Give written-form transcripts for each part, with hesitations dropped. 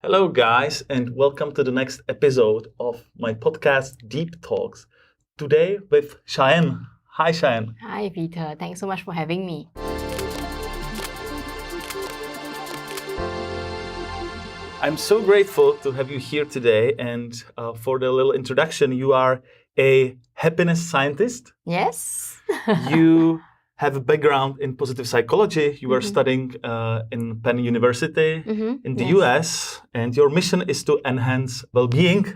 Hello, guys, and welcome to the next episode of my podcast, Deep Talks. Today with Sha-En. Hi, Sha-En. Hi, Peter. Thanks so much for having me. I'm so grateful to have you here today. And for the little introduction, you are a happiness scientist. Yes. You have a background in positive psychology. You are studying in Penn University in the US, and your mission is to enhance well-being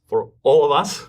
for all of us.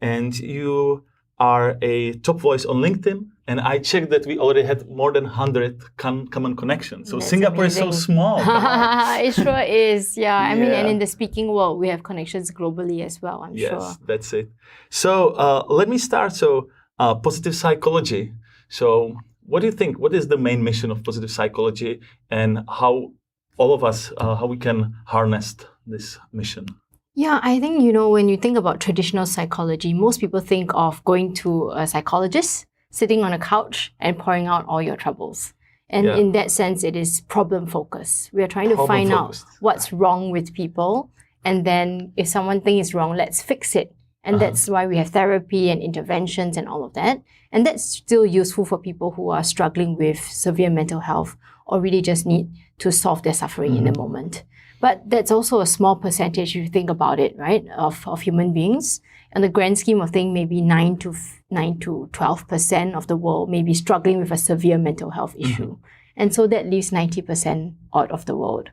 And you are a top voice on LinkedIn, and I checked that we already had more than 100 common connections. So That's Singapore amazing. is so small. It sure is. Yeah. I mean, Yeah. and in the speaking world, we have connections globally as well, I'm sure. Yes, that's it. So let me start. So positive psychology. So what do you think? What is the main mission of positive psychology, and how all of us, how we can harness this mission? Yeah, I think, when you think about traditional psychology, most people think of going to a psychologist, sitting on a couch and pouring out all your troubles. And in that sense, it is problem focused. We are trying to find out what's wrong with people. And then if someone thinks it's wrong, let's fix it. And that's why we have therapy and interventions and all of that. And that's still useful for people who are struggling with severe mental health or really just need to solve their suffering in the moment. But that's also a small percentage, if you think about it, right, of human beings. In the grand scheme of things, maybe 9 to 12% of the world may be struggling with a severe mental health issue. And so that leaves 90% out of the world.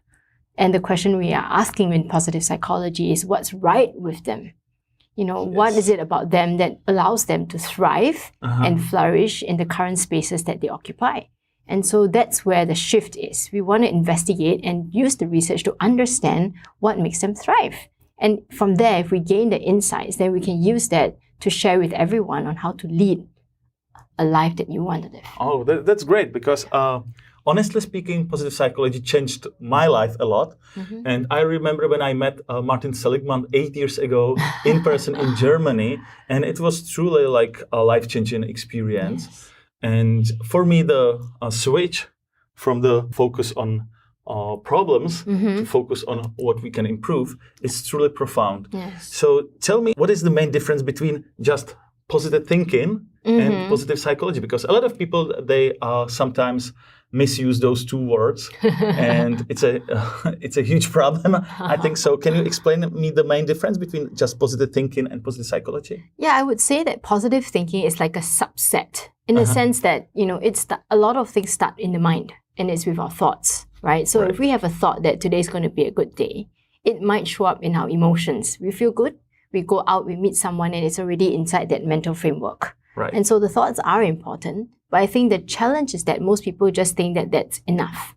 And the question we are asking in positive psychology is what's right with them? What is it about them that allows them to thrive and flourish in the current spaces that they occupy? And so that's where the shift is. We want to investigate and use the research to understand what makes them thrive. And from there, if we gain the insights, then we can use that to share with everyone on how to lead a life that you want to live. Oh, that's great, because honestly speaking, positive psychology changed my life a lot. And I remember when I met Martin Seligman 8 years ago in person in Germany, and it was truly like a life-changing experience. And for me, the switch from the focus on problems to focus on what we can improve is truly profound. So tell me, what is the main difference between just positive thinking and positive psychology? Because a lot of people, they sometimes misuse those two words, and it's a huge problem, I think. So can you explain to me the main difference between just positive thinking and positive psychology? Yeah, I would say that positive thinking is like a subset in the sense that, a lot of things start in the mind, and it's with our thoughts, right? So if we have a thought that today is going to be a good day, it might show up in our emotions. We feel good, we go out, we meet someone, and it's already inside that mental framework. And so the thoughts are important, but I think the challenge is that most people just think that that's enough.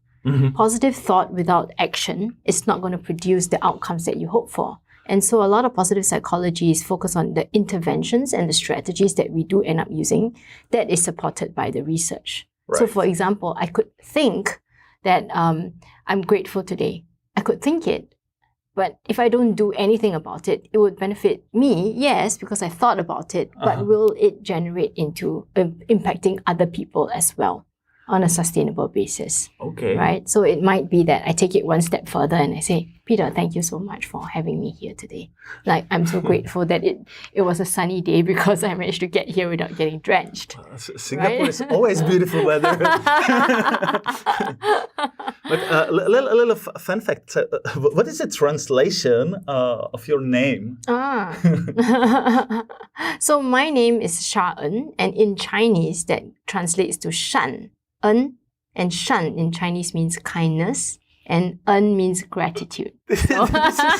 Positive thought without action is not going to produce the outcomes that you hope for. And so a lot of positive psychology is focused on the interventions and the strategies that we do end up using that is supported by the research. So for example, I could think that I'm grateful today. I could think it. But if I don't do anything about it, it would benefit me, yes, because I thought about it, but will it generate into impacting other people as well on a sustainable basis? Right? So it might be that I take it one step further and I say, Peter, thank you so much for having me here today. Like, I'm so grateful that it was a sunny day because I managed to get here without getting drenched. Singapore is always beautiful weather. But a little fun fact. What is the translation of your name? So my name is Sha-En, and in Chinese that translates to Shan. En, and Shan in Chinese means kindness, and En means gratitude. This is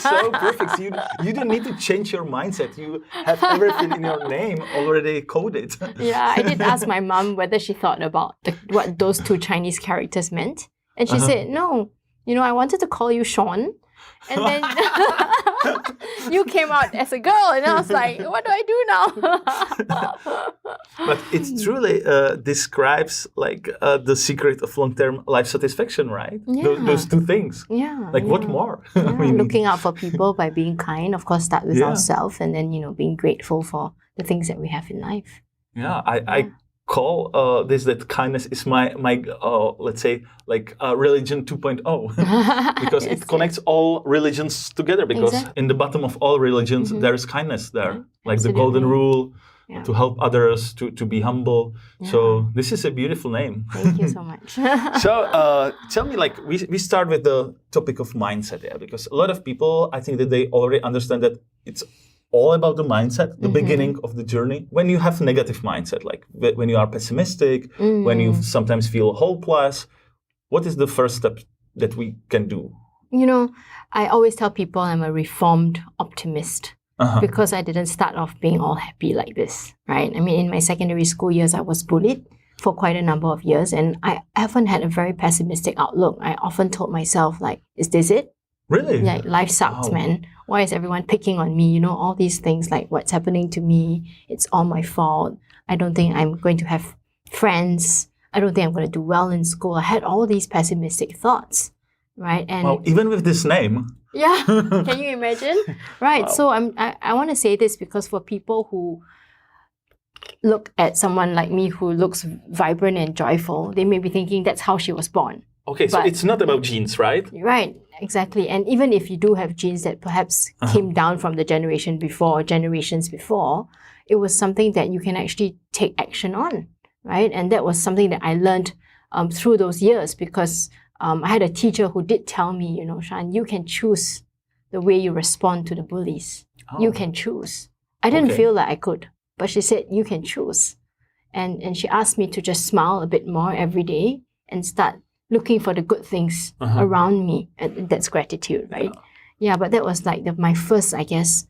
so perfect. So you don't need to change your mindset. You have everything in your name already coded. Yeah, I did ask my mom whether she thought about what those two Chinese characters meant. And she said, no, I wanted to call you Sean. And then you came out as a girl, and I was like, what do I do now? But it truly describes like the secret of long-term life satisfaction, right? Those two things. What more? I mean, looking out for people by being kind, of course, start with ourselves, and then, being grateful for the things that we have in life. I call this that kindness is my let's say like religion 2.0 because Yes, it connects all religions together because Exactly. in the bottom of all religions there is kindness there, like the Absolutely. golden rule, Yeah. to help others, to be humble. Yeah. So this is a beautiful name. Thank you so much. So tell me, like we start with the topic of mindset, because a lot of people, I think that they already understand that it's all about the mindset, the beginning of the journey. When you have negative mindset, like when you are pessimistic, when you sometimes feel hopeless, what is the first step that we can do? You know, I always tell people I'm a reformed optimist. Because I didn't start off being all happy like this, right? I mean, in my secondary school years, I was bullied for quite a number of years, and I often had a very pessimistic outlook. I often told myself, like, is this it? Really? Yeah, life sucks, man. Why is everyone picking on me? You know, all these things, like what's happening to me, it's all my fault. I don't think I'm going to have friends. I don't think I'm going to do well in school. I had all these pessimistic thoughts, right? And well, even with this name. Yeah, can you imagine? Right. Wow. So I want to say this because for people who look at someone like me who looks vibrant and joyful, they may be thinking that's how she was born. Okay, so it's not about genes, right? Right, exactly. And even if you do have genes that perhaps came down from the generation before, generations before, it was something that you can actually take action on, right? And that was something that I learned through those years because I had a teacher who did tell me, you know, Sha-En, you can choose the way you respond to the bullies. You can choose. I didn't feel like I could, but she said, you can choose. And she asked me to just smile a bit more every day and start looking for the good things around me. And that's gratitude, right? Yeah, but that was like my first, I guess,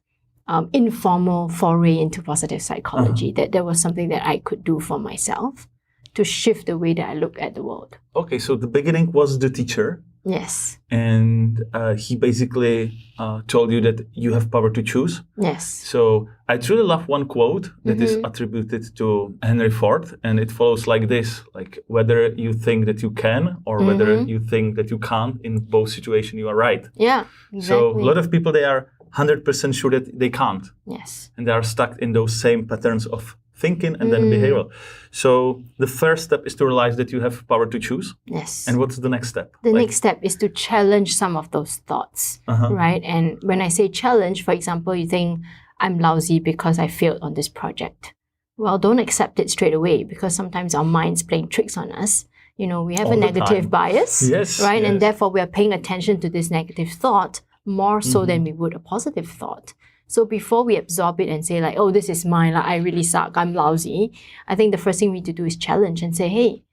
informal foray into positive psychology. That was something that I could do for myself to shift the way that I look at the world. Okay, so the beginning was the teacher. Yes. And he basically told you that you have power to choose. Yes. So I truly love one quote that is attributed to Henry Ford, and it follows like this: like whether you think that you can or whether you think that you can't, in both situations you are right. Yeah, exactly. So a lot of people, they are 100% sure that they can't. Yes. And they are stuck in those same patterns of thinking and then behavioral. So the first step is to realize that you have power to choose. Yes. And what's the next step? The next step is to challenge some of those thoughts, right? And when I say challenge, for example, you think, I'm lousy because I failed on this project. Well, don't accept it straight away because sometimes our mind's playing tricks on us. You know, we have a negative bias, right? And therefore we are paying attention to this negative thought more so than we would a positive thought. So before we absorb it and say like, oh, this is mine, like, I really suck, I'm lousy, I think the first thing we need to do is challenge and say, hey,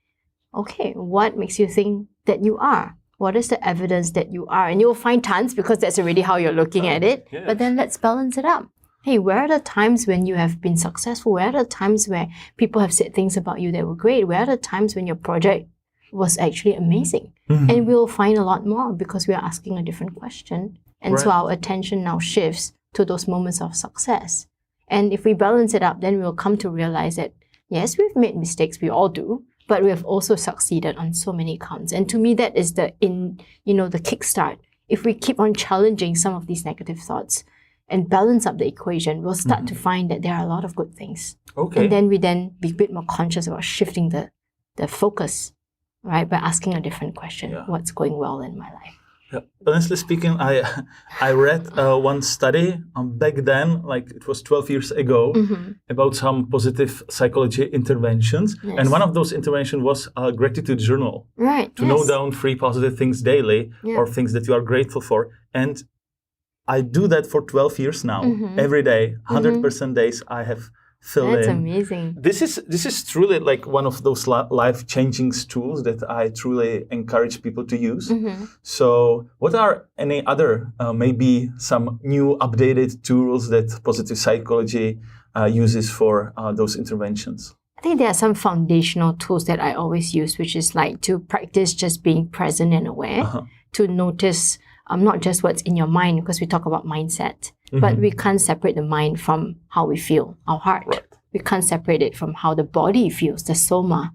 okay, what makes you think that you are? What is the evidence that you are? And you'll find tons because that's already how you're looking at it. Yes. But then let's balance it up. Hey, where are the times when you have been successful? Where are the times where people have said things about you that were great? Where are the times when your project was actually amazing? And we'll find a lot more because we are asking a different question. And so our attention now shifts to those moments of success. And if we balance it up, then we'll come to realize that, yes, we've made mistakes, we all do, but we have also succeeded on so many counts. And to me, that is the kickstart. If we keep on challenging some of these negative thoughts and balance up the equation, we'll start to find that there are a lot of good things. Okay. And then we be a bit more conscious about shifting the focus, right? By asking a different question, what's going well in my life? Yeah. Honestly speaking, I read one study back then, like it was 12 years ago, about some positive psychology interventions. Yes. And one of those interventions was a gratitude journal. Right. To note down 3 positive things daily or things that you are grateful for. And I do that for 12 years now. Every day, 100% days I have filled in. That's amazing. This is truly like one of those life-changing tools that I truly encourage people to use. So what are any other, maybe some new updated tools that positive psychology uses for those interventions? I think there are some foundational tools that I always use, which is like to practice just being present and aware, to notice not just what's in your mind, because we talk about mindset, but we can't separate the mind from how we feel, our heart. Right. We can't separate it from how the body feels, the soma,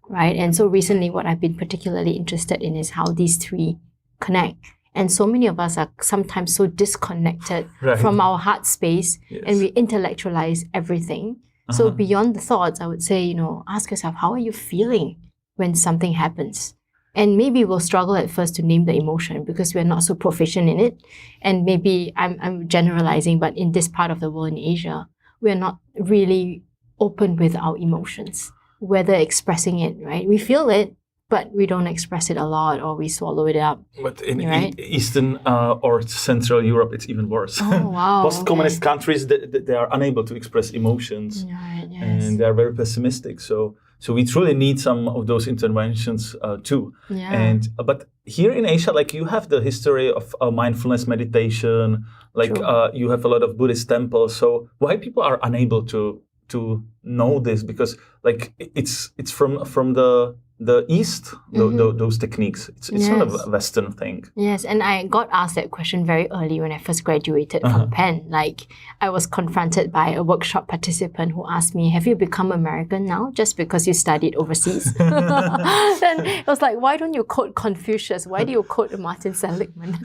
right? And so recently what I've been particularly interested in is how these 3 connect. And so many of us are sometimes so disconnected from our heart space, and we intellectualize everything. So beyond the thoughts, I would say, ask yourself, how are you feeling when something happens? And maybe we'll struggle at first to name the emotion because we're not so proficient in it. And maybe I'm generalizing, but in this part of the world in Asia, we're not really open with our emotions, whether expressing it, right? We feel it, but we don't express it a lot, or we swallow it up. But in right? Eastern or Central Europe, it's even worse. Oh, wow. Post-communist countries, they are unable to express emotions, Right, yes. and they are very pessimistic. So we truly need some of those interventions too. Yeah. But here in Asia, like, you have the history of mindfulness meditation, like you have a lot of Buddhist temples. So why people are unable to know this? Because like it's from the East, those techniques. It's not a Western thing. Yes, and I got asked that question very early when I first graduated from Penn. Like, I was confronted by a workshop participant who asked me, have you become American now just because you studied overseas? Then it was like, why don't you quote Confucius? Why do you quote Martin Seligman?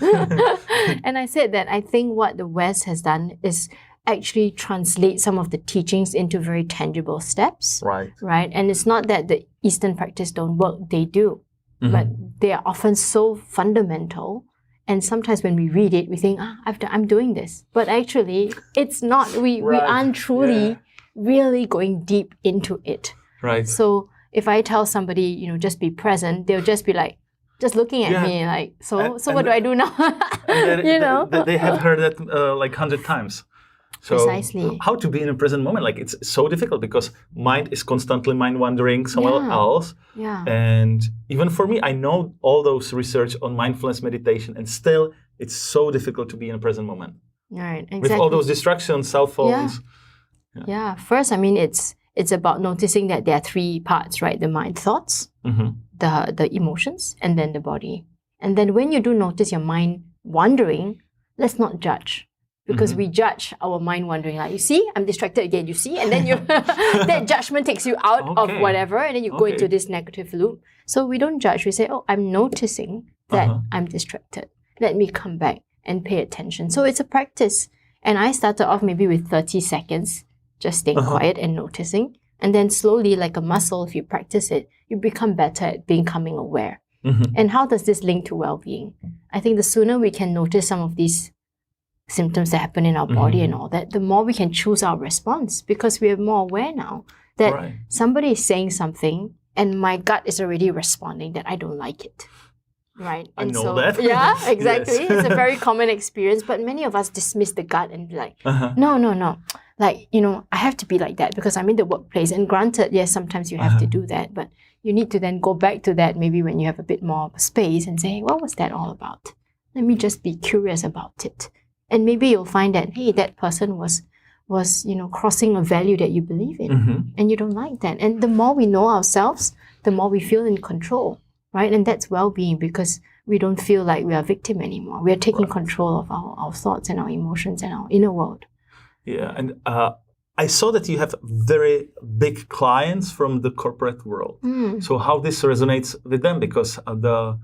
And I said that I think what the West has done is actually translate some of the teachings into very tangible steps. Right. And it's not that the Eastern practice don't work, they do. But they are often so fundamental. And sometimes when we read it, we think, I'm doing this. But actually, it's not. We aren't truly really going deep into it. Right. So if I tell somebody, just be present, they'll just be like, just looking at me like, so what do I do now? They have heard that like 100 times. So precisely. How to be in a present moment? Like, it's so difficult because mind is constantly mind wandering somewhere else. Yeah. And even for me, I know all those research on mindfulness meditation, and still it's so difficult to be in a present moment. Right. Exactly. With all those distractions, cell phones. Yeah. First, it's about noticing that there are three parts, right? The mind thoughts, the emotions, and then the body. And then when you do notice your mind wandering, let's not judge. Because we judge our mind wandering, like, you see, I'm distracted again, you see? And then that judgment takes you out of whatever, and then you go into this negative loop. So we don't judge. We say, I'm noticing that I'm distracted. Let me come back and pay attention. So it's a practice. And I started off maybe with 30 seconds, just staying quiet and noticing. And then slowly, like a muscle, if you practice it, you become better at becoming aware. And how does this link to well-being? I think the sooner we can notice some of these symptoms that happen in our body and all that, the more we can choose our response, because we are more aware now that somebody is saying something and my gut is already responding that I don't like it. Right? And I know that. Yeah, exactly. Yes. It's a very common experience, but many of us dismiss the gut and be like, no. Like, I have to be like that because I'm in the workplace. And granted, yes, sometimes you have to do that, but you need to then go back to that maybe when you have a bit more space and say, hey, what was that all about? Let me just be curious about it. And maybe you'll find that, hey, that person was crossing a value that you believe in, and you don't like that. And the more we know ourselves, the more we feel in control, right? And that's well-being, because we don't feel like we are a victim anymore. We are taking control of our thoughts and our emotions and our inner world. Yeah, and I saw that you have very big clients from the corporate world. So how this resonates with them? Because the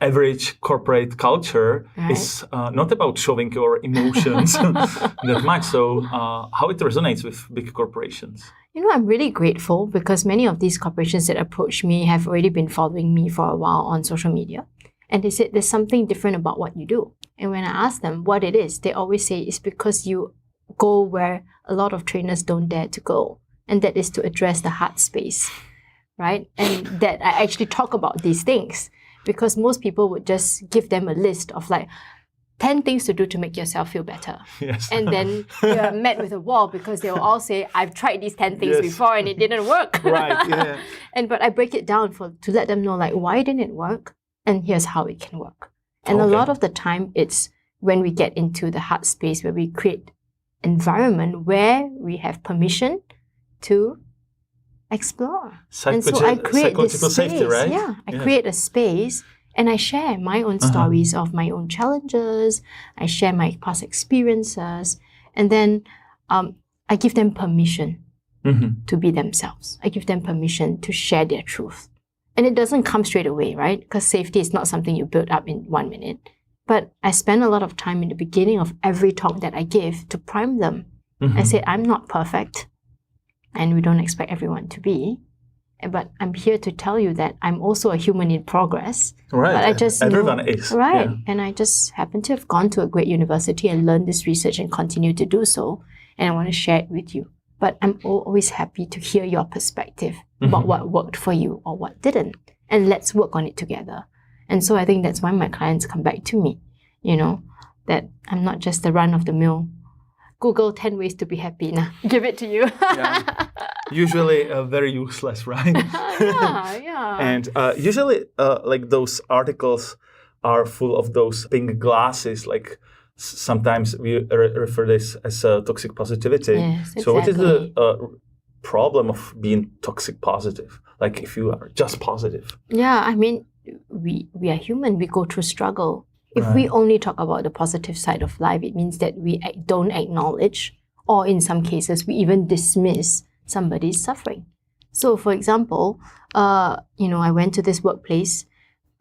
average corporate culture is not about showing your emotions that much. So how it resonates with big corporations? I'm really grateful because many of these corporations that approach me have already been following me for a while on social media. And they said there's something different about what you do. And when I ask them what it is, they always say it's because you go where a lot of trainers don't dare to go. And that is to address the heart space, right? And that I actually talk about these things. Because most people would just give them a list of like 10 things to do to make yourself feel better. Yes. And then you're met with a wall because they'll all say, I've tried these 10 things before and it didn't work. Right, yeah. But I break it down to let them know, like, why didn't it work? And here's how it can work. And a lot of the time, it's when we get into the heart space where we create environment where we have permission to explore. And so I create this space. Safety, right? Yeah, I create a space and I share my own stories of my own challenges. I share my past experiences. And then I give them permission to be themselves. I give them permission to share their truth. And it doesn't come straight away, right? Because safety is not something you build up in 1 minute. But I spend a lot of time in the beginning of every talk that I give to prime them. I say, I'm not perfect. and we don't expect everyone to be. But I'm here to tell you that I'm also a human in progress. Right. But I just Everyone is. Right. Yeah. And I just happen to have gone to a great university and learned this research and continue to do so. And I want to share it with you. But I'm always happy to hear your perspective about what worked for you or what didn't. And let's work on it together. And so I think that's why my clients come back to me, that I'm not just the run-of-the-mill Google 10 ways to be happy. Nah, give it to you. Yeah. Usually very useless, right? Yeah. And usually like those articles are full of those pink glasses, like sometimes we refer this as toxic positivity. Yes, exactly. So what is the problem of being toxic positive? Like if you are just positive? Yeah, I mean, we are human. We go through struggle. If we only talk about the positive side of life, it means that we don't acknowledge, or in some cases, we even dismiss somebody's suffering. So, for example, I went to this workplace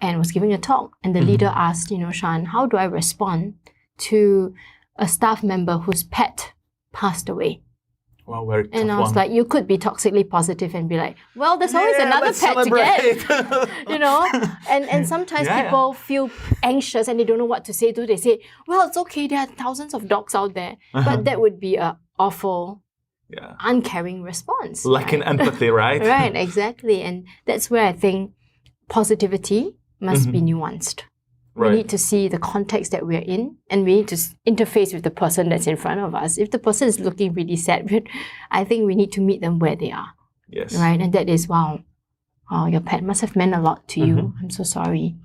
and was giving a talk, and the leader asked, Sha-En, how do I respond to a staff member whose pet passed away? Wow, very tough And I was one. like, you could be toxically positive and be like, well, there's always another pet to get. And sometimes people feel anxious and they don't know what to say. They say, well, it's okay, there are thousands of dogs out there. But that would be an awful, uncaring response. Lacking empathy, right? Right, exactly. And that's where I think positivity must be nuanced. We need to see the context that we're in, and we need to interface with the person that's in front of us. If the person is looking really sad, I think we need to meet them where they are. Yes. Right? And that is, wow, your pet must have meant a lot to you. I'm so sorry.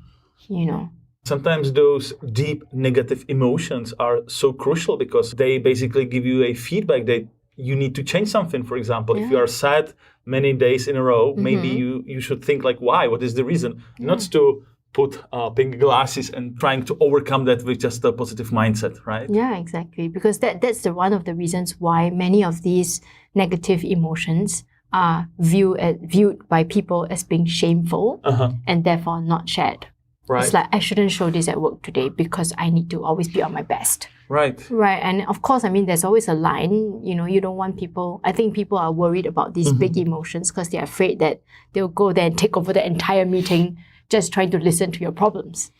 Sometimes those deep negative emotions are so crucial because they basically give you a feedback that you need to change something. For example, if you are sad many days in a row, maybe you should think like, why? What is the reason? Not to put pink glasses and trying to overcome that with just a positive mindset, right? Yeah, exactly. Because that's one of the reasons why many of these negative emotions are viewed by people as being shameful and therefore not shared. Right. It's like, I shouldn't show this at work today because I need to always be on my best. Right. Right. And of course, I mean, there's always a line, you don't want people, I think people are worried about these big emotions because they're afraid that they'll go there and take over the entire meeting just trying to listen to your problems.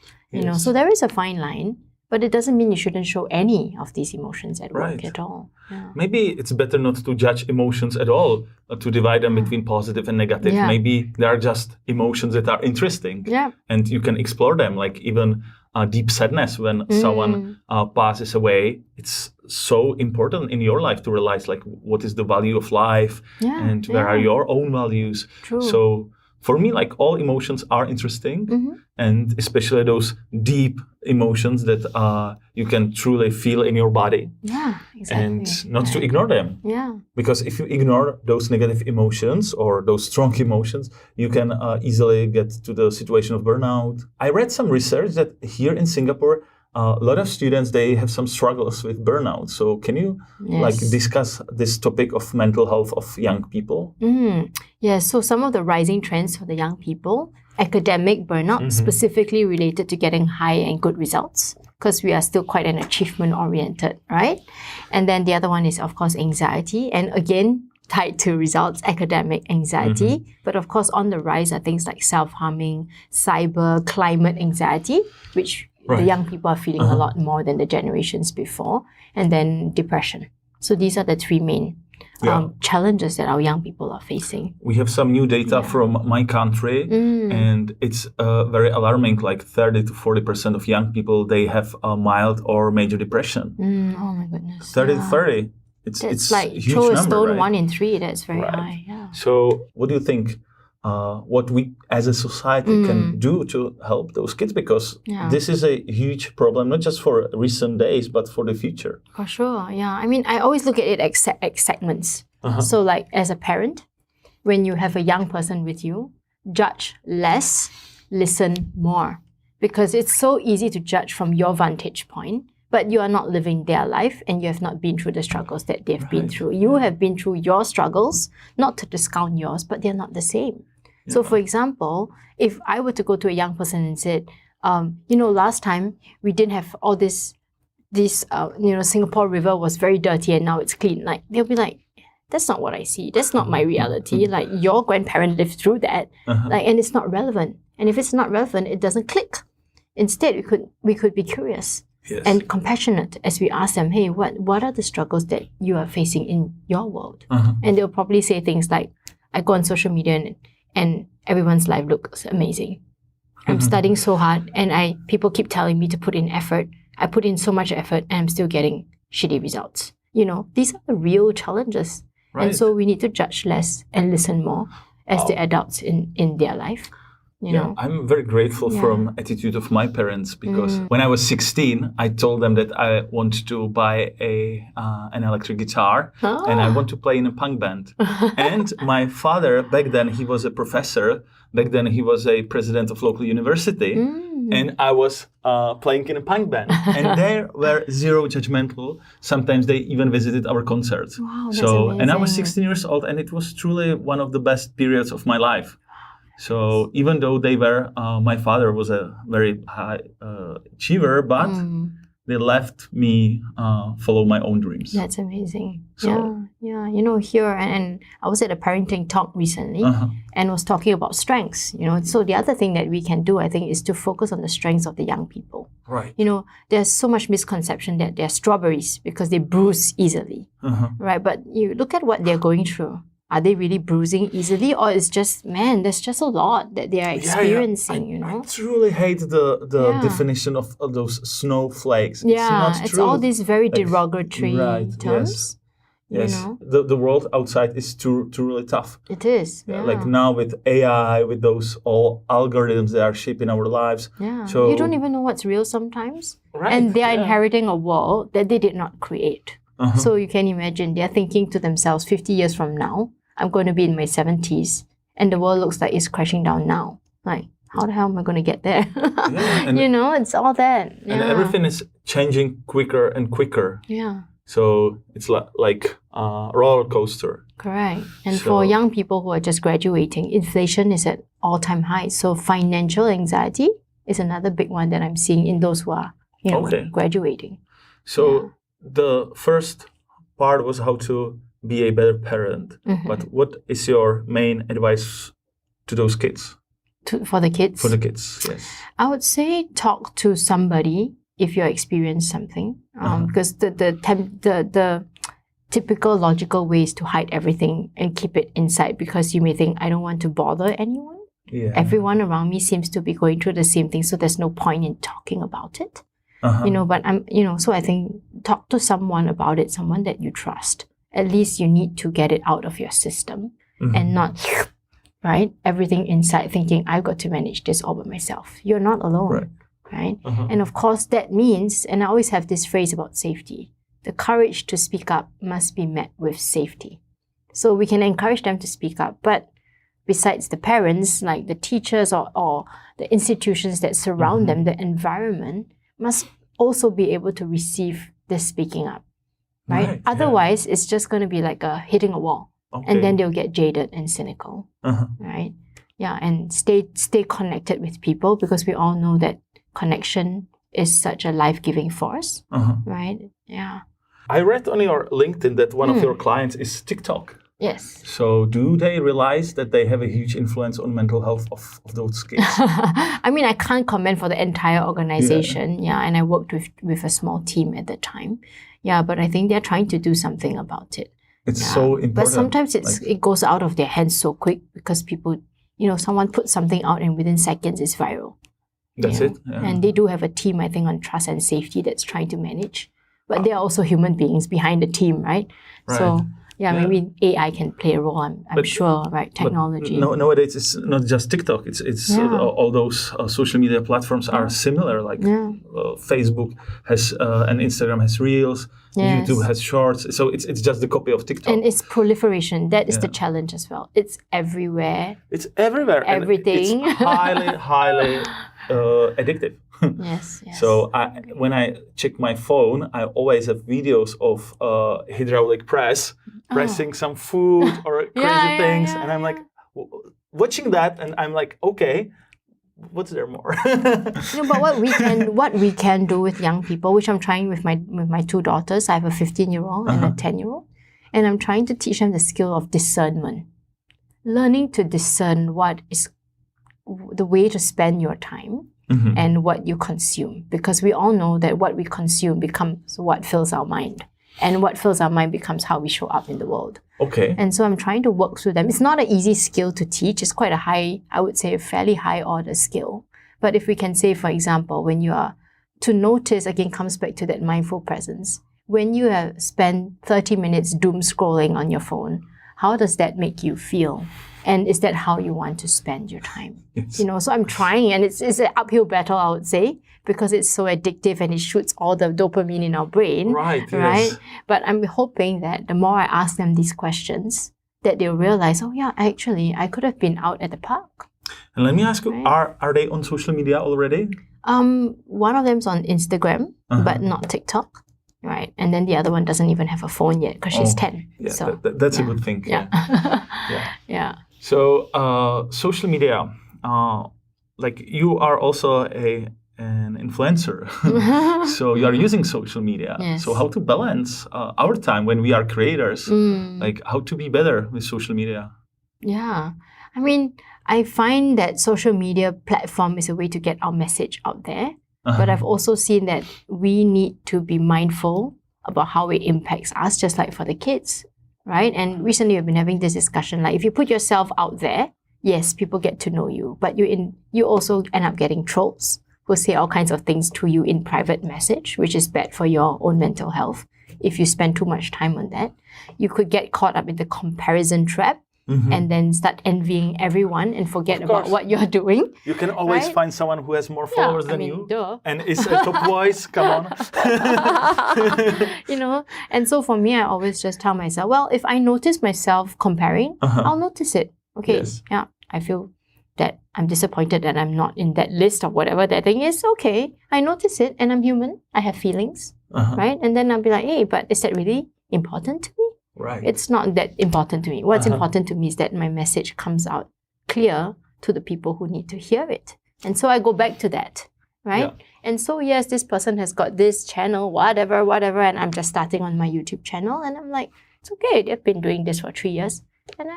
So there is a fine line, but it doesn't mean you shouldn't show any of these emotions at work at all. Yeah. Maybe it's better not to judge emotions at all, to divide them between positive and negative. Yeah. Maybe they are just emotions that are interesting and you can explore them, like even deep sadness when someone passes away. It's so important in your life to realize like what is the value of life and where are your own values. True. So for me, like all emotions are interesting, and especially those deep emotions that you can truly feel in your body. Yeah, exactly. And not to ignore them. Yeah. Because if you ignore those negative emotions or those strong emotions, you can easily get to the situation of burnout. I read some research that here in Singapore, a lot of students, they have some struggles with burnout. So can you discuss this topic of mental health of young people? Yeah, so some of the rising trends for the young people, academic burnout, specifically related to getting high and good results, because we are still quite an achievement-oriented, right? And then the other one is, of course, anxiety. And again, tied to results, academic anxiety. But of course, on the rise are things like self-harming, cyber, climate anxiety, which the young people are feeling a lot more than the generations before, and then depression. So these are the three main challenges that our young people are facing. We have some new data from my country, and it's very alarming. Like 30 to 40% of young people, they have a mild or major depression. Oh my goodness. 30 to 30. It's like a huge throw a number, stone, right? 1 in 3. That's very high. Yeah. So what do you think? What we as a society can do to help those kids, because this is a huge problem, not just for recent days, but for the future. For sure, yeah. I mean, I always look at it as segments. So like as a parent, when you have a young person with you, judge less, listen more. Because it's so easy to judge from your vantage point, but you are not living their life and you have not been through the struggles that they've been through. You have been through your struggles, not to discount yours, but they're not the same. So for example, if I were to go to a young person and said, last time we didn't have all this Singapore river was very dirty and now it's clean. Like, they'll be like, that's not what I see. That's not my reality. Like your grandparent lived through that, and it's not relevant. And if it's not relevant, it doesn't click. Instead, we could be curious and compassionate as we ask them, hey, what are the struggles that you are facing in your world? And they'll probably say things like, I go on social media and everyone's life looks amazing. I'm studying so hard and people keep telling me to put in effort. I put in so much effort and I'm still getting shitty results. These are the real challenges. Right. And so we need to judge less and listen more as the adults in their life. I'm very grateful from attitude of my parents because when I was 16, I told them that I want to buy an electric guitar and I want to play in a punk band. And my father, back then, he was a professor. Back then, he was a president of local university. And I was playing in a punk band. And they were zero judgmental. Sometimes they even visited our concerts. Wow, that's amazing. And I was 16 years old, and it was truly one of the best periods of my life. So even though they were, my father was a very high achiever, but they left me follow my own dreams. That's amazing. So, here, and I was at a parenting talk recently and was talking about strengths. So the other thing that we can do, I think, is to focus on the strengths of the young people. Right. There's so much misconception that they're strawberries because they bruise easily. Right. But you look at what they're going through. Are they really bruising easily, or it's just, there's just a lot that they are experiencing, I truly hate the definition of those snowflakes. It's all these very derogatory terms. Yes. The world outside is too really tough. It is. Like now with AI, with those all algorithms that are shaping our lives. So you don't even know what's real sometimes. Right. And they are inheriting a world that they did not create. So you can imagine they're thinking to themselves, 50 years from now, I'm going to be in my 70s and the world looks like it's crashing down now. Like, how the hell am I going to get there? It's all that. And everything is changing quicker and quicker. So it's like a roller coaster. Correct. And for young people who are just graduating, inflation is at all-time highs. So financial anxiety is another big one that I'm seeing in those who are, graduating. So the first part was how to be a better parent. But what is your main advice to those kids? For the kids? For the kids, yes. I would say talk to somebody if you're experiencing something. Because the typical logical way is to hide everything and keep it inside because you may think, I don't want to bother anyone. Everyone around me seems to be going through the same thing, so there's no point in talking about it. But so I think talk to someone about it, someone that you trust. At least you need to get it out of your system and not, everything inside thinking, I've got to manage this all by myself. You're not alone, right? And of course that means, and I always have this phrase about safety, the courage to speak up must be met with safety. So we can encourage them to speak up, but besides the parents, like the teachers or the institutions that surround them, the environment must also be able to receive this speaking up. Right? Otherwise, it's just going to be like hitting a wall. And then they'll get jaded and cynical. Right? Yeah, and stay connected with people because we all know that connection is such a life-giving force. Right? Yeah. I read on your LinkedIn that one of your clients is TikTok. Yes. So do they realize that they have a huge influence on mental health of those kids? I mean, I can't comment for the entire organization. And I worked with a small team at the time. But I think they're trying to do something about it. It's so important. But sometimes it goes out of their hands so quick because people, someone puts something out and within seconds it's viral. That's it. Yeah. And they do have a team, I think, on trust and safety that's trying to manage. But they are also human beings behind the team, right? So maybe AI can play a role, I'm sure, right? Technology. Nowadays, it's not just TikTok. It's all those social media platforms are similar. Like Facebook has and Instagram has Reels. YouTube has Shorts. So it's just the copy of TikTok. And it's proliferation. That is the challenge as well. It's everywhere. It's everywhere. Everything. And it's highly addictive. Yes. So when I check my phone, I always have videos of hydraulic press pressing some food or crazy things, and I'm like watching that, and I'm like, okay, what's there more? But what we can do with young people, which I'm trying with my two daughters. I have a 15-year-old and a 10-year-old, And I'm trying to teach them the skill of discernment. Learning to discern what is the way to spend your time and what you consume. Because we all know that what we consume becomes what fills our mind. And what fills our mind becomes how we show up in the world. Okay. And so I'm trying to work through them. It's not an easy skill to teach. It's quite a high, I would say, a fairly high order skill. But if we can say, for example, when you are to notice, again, comes back to that mindful presence. When you have spent 30 minutes doom scrolling on your phone, how does that make you feel? And is that how you want to spend your time? Yes. You know, so I'm trying, and it's an uphill battle, I would say, because it's so addictive and it shoots all the dopamine in our brain. Right, Right? yes. But I'm hoping that the more I ask them these questions, that they'll realize, oh yeah, actually, I could have been out at the park. And let me ask you, Right. are they on social media already? One of them's on Instagram, but not TikTok. Right. And then the other one doesn't even have a phone yet because she's 10. Yeah, So that's a good thing. yeah. Yeah. Yeah. So social media, like you are also an influencer. So you are using social media. Yes. So how to balance our time when we are creators, like how to be better with social media? Yeah. I mean, I find that social media platform is a way to get our message out there. But I've also seen that we need to be mindful about how it impacts us, just like for the kids, right? And recently we've been having this discussion, like if you put yourself out there, yes, people get to know you, but you also end up getting trolls who say all kinds of things to you in private message, which is bad for your own mental health. If you spend too much time on that, you could get caught up in the comparison trap. And then start envying everyone and forget about what you're doing. You can always Right? find someone who has more followers than you Duh. and is a top voice. Come on. You know, and so for me, I always just tell myself, well, if I notice myself comparing, I'll notice it. Okay, Yes. yeah, I feel that I'm disappointed that I'm not in that list of whatever that thing is. Okay, I notice it and I'm human. I have feelings, right? And then I'll be like, hey, but is that really important to me? Right. It's not that important to me. What's important to me is that my message comes out clear to the people who need to hear it. And so I go back to that, right? Yeah. And so, yes, this person has got this channel, whatever, and I'm just starting on my YouTube channel. And I'm like, it's okay. They've been doing this for 3 years. And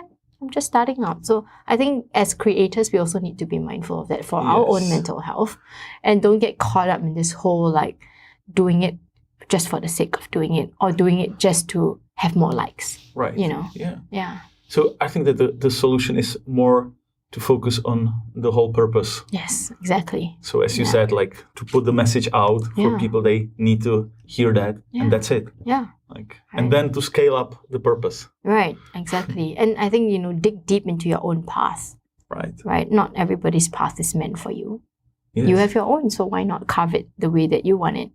I'm just starting out. So I think as creators, we also need to be mindful of that for our own mental health. And don't get caught up in this whole like doing it just for the sake of doing it or doing it just to have more likes. Right. You know? Yeah. Yeah. So I think that the solution is more to focus on the whole purpose. Yes, exactly. So as you said, like to put the message out for Yeah. people, they need to hear that, and that's it. Yeah. Like, Right. and then to scale up the purpose. Right, exactly. And I think, dig deep into your own path, Right. right? Not everybody's path is meant for you. Yes. You have your own, so why not carve it the way that you want it,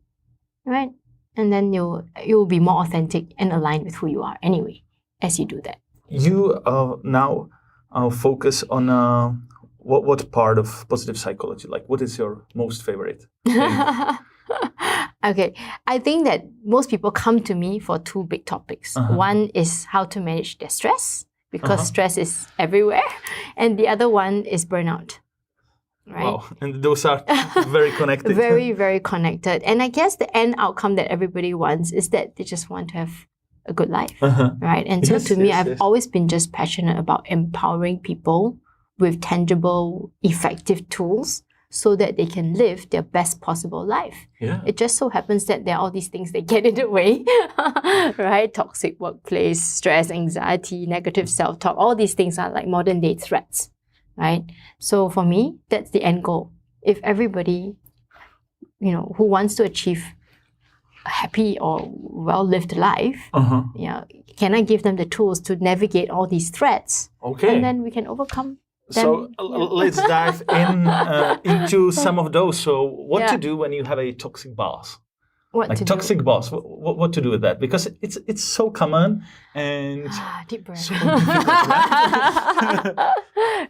right? And then you'll be more authentic and aligned with who you are anyway, as you do that. You now focus on what part of positive psychology? Like, what is your most favorite thing? Okay, I think that most people come to me for two big topics. One is how to manage their stress, because stress is everywhere. And the other one is burnout. Right? Wow, and those are very connected. Very, very connected. And I guess the end outcome that everybody wants is that they just want to have a good life, right? And so Yes, to me, yes, I've yes. always been just passionate about empowering people with tangible, effective tools so that they can live their best possible life. Yeah. It just so happens that there are all these things that get in the way, right? Toxic workplace, stress, anxiety, negative self-talk, all these things are like modern day threats, right? So for me, that's the end goal. If everybody, who wants to achieve a happy or well-lived life, can I give them the tools to navigate all these threats? Okay. And then we can overcome So let's dive into some of those. So what to Yeah. do when you have a toxic boss? what Like to toxic boss, what to do with that? Because it's so common and do. Deep breath. so difficult, right?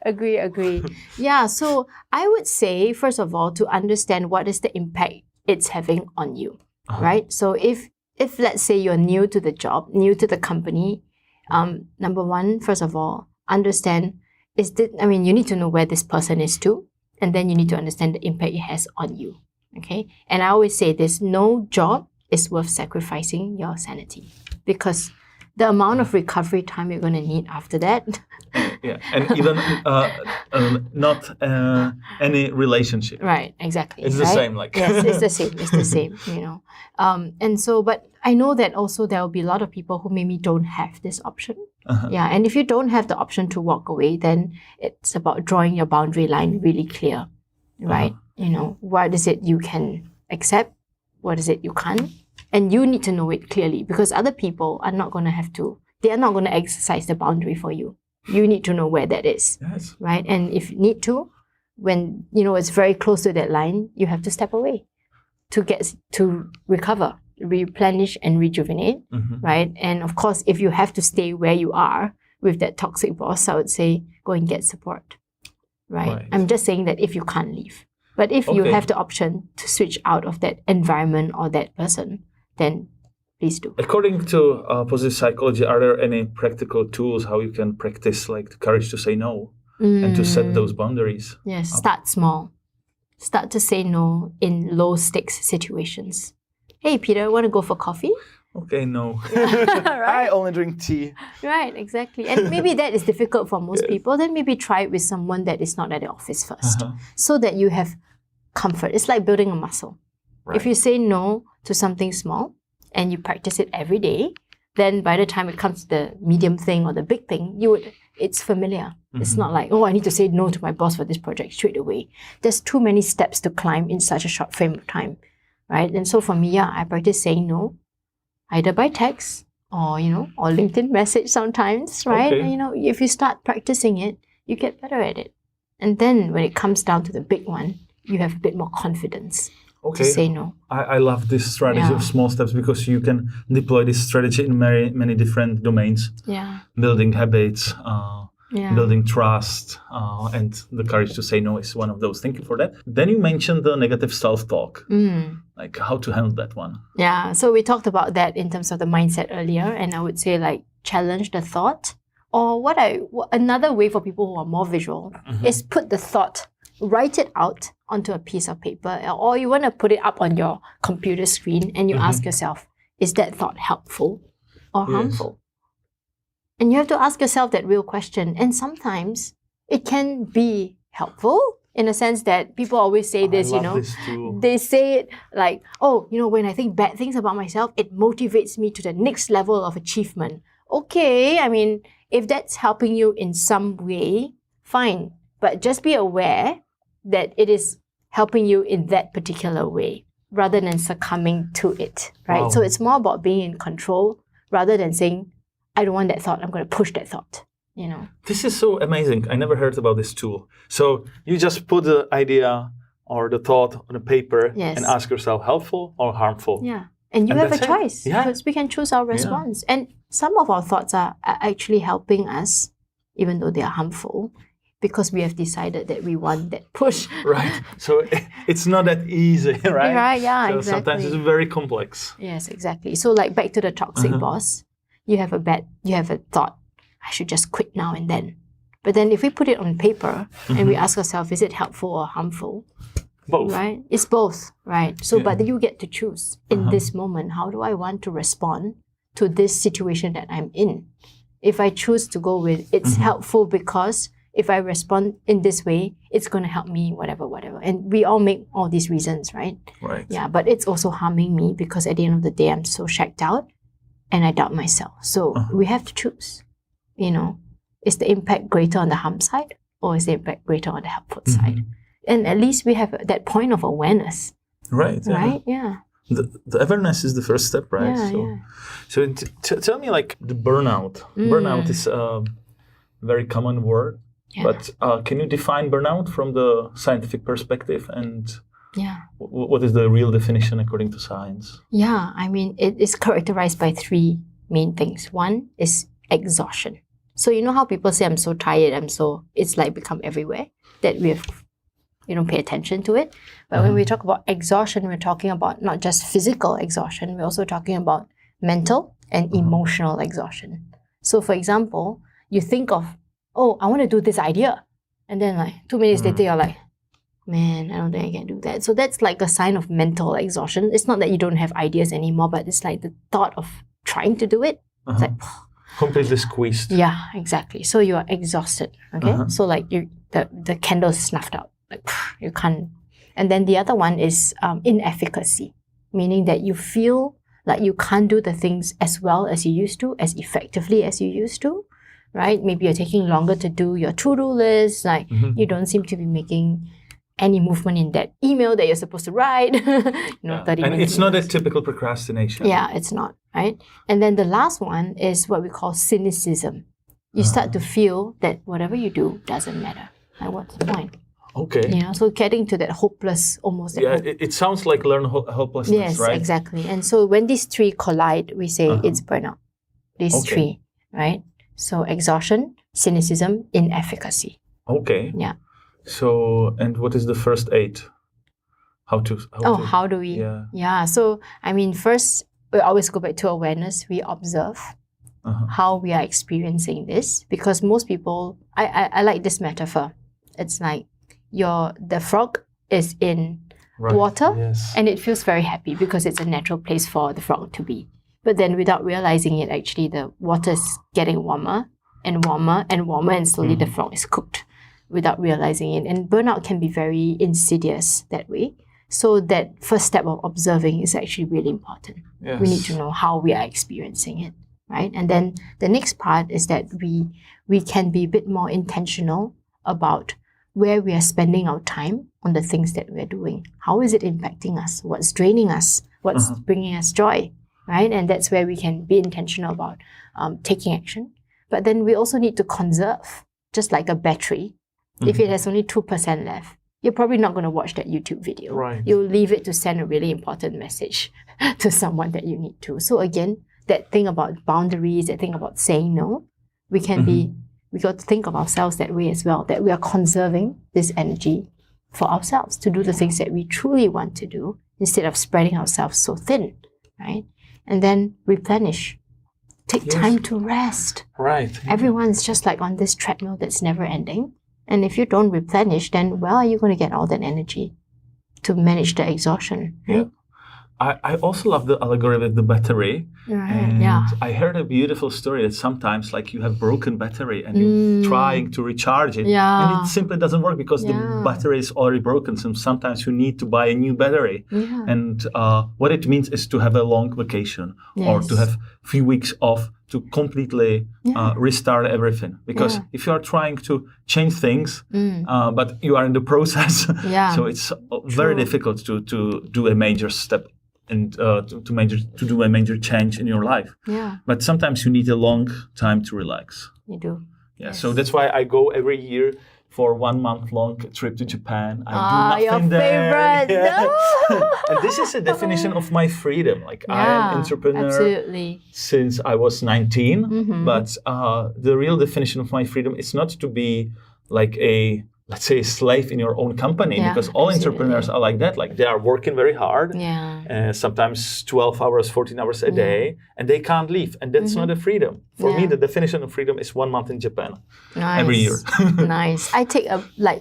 Agree. Yeah, so I would say, first of all, to understand what is the impact it's having on you, right? So if let's say you're new to the job, new to the company, number one, first of all, understand you need to know where this person is to, and then you need to understand the impact it has on you. Okay? And I always say this, no job is worth sacrificing your sanity, because the amount of recovery time you're going to need after that. Yeah, and even not any relationship. Right, exactly. It's the same, like. Yes, it's the same. It's the same, And so, but I know that also there will be a lot of people who maybe don't have this option. Yeah, and if you don't have the option to walk away, then it's about drawing your boundary line really clear, right? What is it you can accept? What is it you can't? And you need to know it clearly, because other people are not going to have to, they are not going to exercise the boundary for you. You need to know where that is, yes. Right? And if you need to, when, it's very close to that line, you have to step away to recover, replenish and rejuvenate, right? And of course, if you have to stay where you are with that toxic boss, I would say go and get support, right? I'm just saying that if you can't leave. But if you have the option to switch out of that environment or that person, then please do. According to positive psychology, are there any practical tools how you can practice like the courage to say no and to set those boundaries? Yes, start small. Start to say no in low stakes situations. Hey, Peter, want to go for coffee? Okay, no. Right? I only drink tea. Right, exactly. And maybe that is difficult for most people. Then maybe try it with someone that is not at the office first, so that you have comfort. It's like building a muscle. Right. If you say no to something small and you practice it every day, then by the time it comes to the medium thing or the big thing, it's familiar. It's not like, I need to say no to my boss for this project straight away. There's too many steps to climb in such a short frame of time, right? And so for me, I practice saying no, either by text or, or LinkedIn message sometimes, right? Okay. And, if you start practicing it, you get better at it. And then when it comes down to the big one, you have a bit more confidence to say no. I love this strategy of small steps, because you can deploy this strategy in many, many different domains. Yeah. Building habits, building trust, and the courage to say no is one of those. Thank you for that. Then you mentioned the negative self-talk, like how to handle that one. Yeah, so we talked about that in terms of the mindset earlier, and I would say like challenge the thought. Or another way for people who are more visual is put the thought, write it out onto a piece of paper, or you want to put it up on your computer screen and you ask yourself, is that thought helpful or harmful? And you have to ask yourself that real question. And sometimes it can be helpful in a sense that people always say this, this too. They say it like, when I think bad things about myself, it motivates me to the next level of achievement. Okay, I mean, if that's helping you in some way, fine. But just be aware that it is helping you in that particular way rather than succumbing to it, right? Wow. So it's more about being in control rather than saying, I don't want that thought, I'm going to push that thought, This is so amazing. I never heard about this tool. So you just put the idea or the thought on a paper and ask yourself, helpful or harmful? Yeah. And you have a choice because we can choose our response. Yeah. And some of our thoughts are actually helping us, even though they are harmful, because we have decided that we want that push. Right. So it's not that easy, right? Right, yeah, so exactly. Sometimes it's very complex. Yes, exactly. So like back to the toxic boss, you have a thought, I should just quit now and then. But then if we put it on paper and we ask ourselves, is it helpful or harmful? Both. Right? It's both, right? So, but you get to choose in this moment, how do I want to respond to this situation that I'm in? If I choose to go with, it's helpful because if I respond in this way, it's going to help me, whatever. And we all make all these reasons, right? Right. Yeah, but it's also harming me because at the end of the day, I'm so shacked out and I doubt myself. So we have to choose, is the impact greater on the harm side or is the impact greater on the helpful side? And at least we have that point of awareness. Right. Right? Yeah. The awareness is the first step, right? Yeah, so tell me, like, the burnout. Burnout is a very common word. Yeah. But can you define burnout from the scientific perspective? And what is the real definition according to science? Yeah, I mean, it is characterized by three main things. One is exhaustion. So you know how people say, I'm so tired, it's like become everywhere, that we have, pay attention to it. But when we talk about exhaustion, we're talking about not just physical exhaustion, we're also talking about mental and emotional exhaustion. So for example, you think of, I want to do this idea. And then like 2 minutes later, you're like, man, I don't think I can do that. So that's like a sign of mental exhaustion. It's not that you don't have ideas anymore, but it's like the thought of trying to do it. It's like, Completely squeezed. Yeah, exactly. So you are exhausted. Okay, so like the candle is snuffed out. Like you can't. And then the other one is inefficacy, meaning that you feel like you can't do the things as well as you used to, as effectively as you used to, right? Maybe you're taking longer to do your to-do list. Like you don't seem to be making any movement in that email that you're supposed to write. 30 And minutes. it's not a typical procrastination. Yeah, it's not, right? And then the last one is what we call cynicism. You start to feel that whatever you do doesn't matter. Like, what's the point? Okay. Yeah, so getting to that hopeless, almost. Yeah, it sounds like learn hopelessness, yes, right? Exactly. And so when these three collide, we say it's burnout. These three, right? So exhaustion, cynicism, inefficacy. Okay. Yeah. So, and what is the first aid? How do we? Yeah. So, I mean, first, we always go back to awareness. We observe how we are experiencing this, because most people, I like this metaphor. It's like the frog is in water and it feels very happy because it's a natural place for the frog to be. But then without realizing it, actually the water is getting warmer and warmer and warmer, and slowly the frog is cooked without realizing it. And burnout can be very insidious that way. So that first step of observing is actually really important. Yes. We need to know how we are experiencing it, right? And then the next part is that we can be a bit more intentional about where we are spending our time on the things that we're doing. How is it impacting us? What's draining us? What's bringing us joy, right? And that's where we can be intentional about taking action. But then we also need to conserve, just like a battery. If it has only 2% left, you're probably not going to watch that YouTube video. Right. You'll leave it to send a really important message to someone that you need to. So again, that thing about boundaries, that thing about saying no, we got to think of ourselves that way as well, that we are conserving this energy for ourselves to do the things that we truly want to do instead of spreading ourselves so thin, right? And then replenish. Take time to rest. Right. Everyone's just like on this treadmill that's never ending. And if you don't replenish, then where are you going to get all that energy to manage the exhaustion? Right? Yeah. I also love the allegory with the battery. Right. And I heard a beautiful story that sometimes like you have broken battery and you're trying to recharge it. And it simply doesn't work because the battery is already broken. So sometimes you need to buy a new battery. And what it means is to have a long vacation or to have a few weeks off to completely restart everything. Because if you are trying to change things, but you are in the process, so it's very difficult to do a major step and to do a major change in your life. But sometimes you need a long time to relax. You do. So that's why I go every year for 1 month long trip to Japan. I do nothing your there. favorite. No. And this is a definition of my freedom. Like I am an entrepreneur since I was 19, but the real definition of my freedom is not to be like let's say a slave in your own company, because all entrepreneurs are like that. Like they are working very hard, sometimes 12 hours, 14 hours a day, and they can't leave. And that's not a freedom. For me, the definition of freedom is 1 month in Japan every year. Nice. I take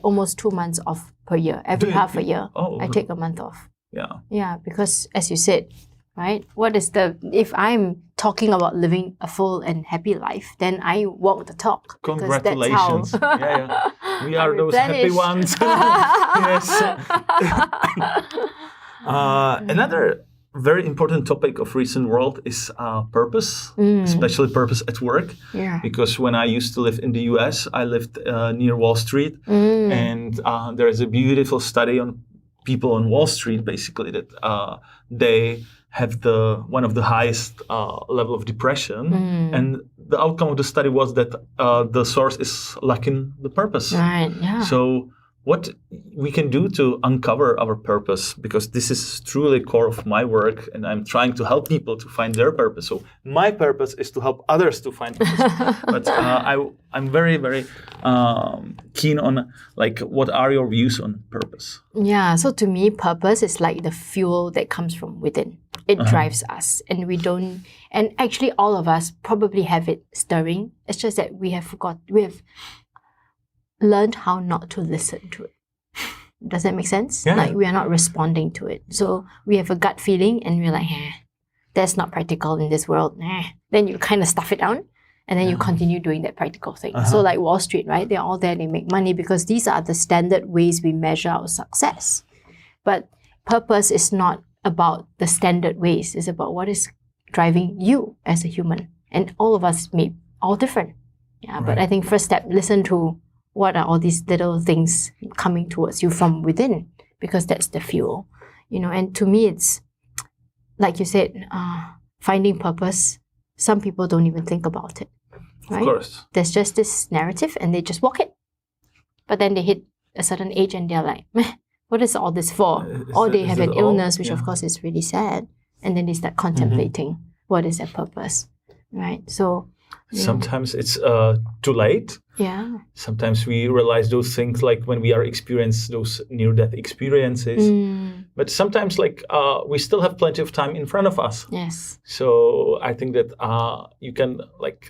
almost 2 months off per year. Every half a year, I take a month off. Yeah, because as you said, right? If I'm talking about living a full and happy life, then I walk the talk. Congratulations. We are those happy ones. Yes. Another very important topic of recent world is purpose, especially purpose at work. Because when I used to live in the US, I lived near Wall Street, and there is a beautiful study on people on Wall Street, basically, that they have one of the highest level of depression, and the outcome of the study was that the source is lacking the purpose. Right. Yeah. So what we can do to uncover our purpose, because this is truly core of my work, and I'm trying to help people to find their purpose. So my purpose is to help others to find purpose. But I'm very, very keen on like, what are your views on purpose? Yeah. So to me, purpose is like the fuel that comes from within. It drives us, and and actually all of us probably have it stirring. It's just that we have learned how not to listen to it. Does that make sense? Yeah. Like we are not responding to it. So we have a gut feeling and we're like, that's not practical in this world. Then you kind of stuff it down. And then you continue doing that practical thing. So like Wall Street, right? They're all there, they make money because these are the standard ways we measure our success. But purpose is not about the standard ways. It's about what is driving you as a human. And all of us may all different. Yeah, but I think first step, listen to what are all these little things coming towards you from within, because that's the fuel. And to me, it's like you said, finding purpose. Some people don't even think about it, right? Of course. There's just this narrative and they just walk it. But then they hit a certain age and they're like, meh, what is all this for? Or they have an illness, which of course is really sad. And then they start contemplating what is their purpose, right? So sometimes it's too late. Yeah. Sometimes we realize those things like when we are experience those near-death experiences. But sometimes we still have plenty of time in front of us. Yes. So I think that you can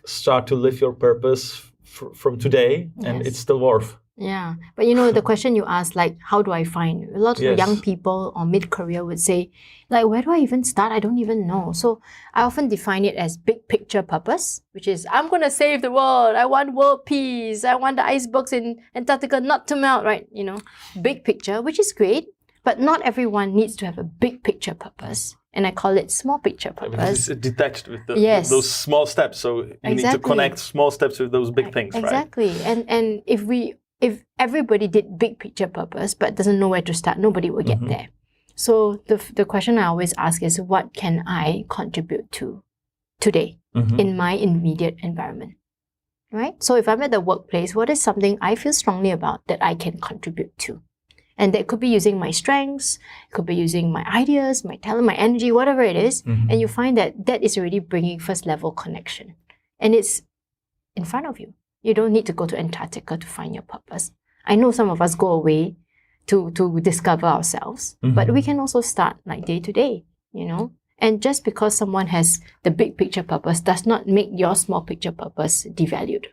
start to live your purpose from today, and it's still worth. Yeah. But the question you asked, how do I find? A lot of young people or mid-career would say, where do I even start? I don't even know. So I often define it as big picture purpose, which is, I'm going to save the world. I want world peace. I want the icebergs in Antarctica not to melt, right? Big picture, which is great, but not everyone needs to have a big picture purpose. And I call it small picture purpose. It's detached with those small steps. So you need to connect small steps with those big things, right? Exactly. And if everybody did big picture purpose but doesn't know where to start, nobody will get there. So the question I always ask is, what can I contribute to today in my immediate environment, right? So if I'm at the workplace, what is something I feel strongly about that I can contribute to? And that could be using my strengths, it could be using my ideas, my talent, my energy, whatever it is. And you find that is already bringing first level connection. And it's in front of you. You don't need to go to Antarctica to find your purpose. I know some of us go away to discover ourselves, but we can also start day to day, And just because someone has the big picture purpose does not make your small picture purpose devalued.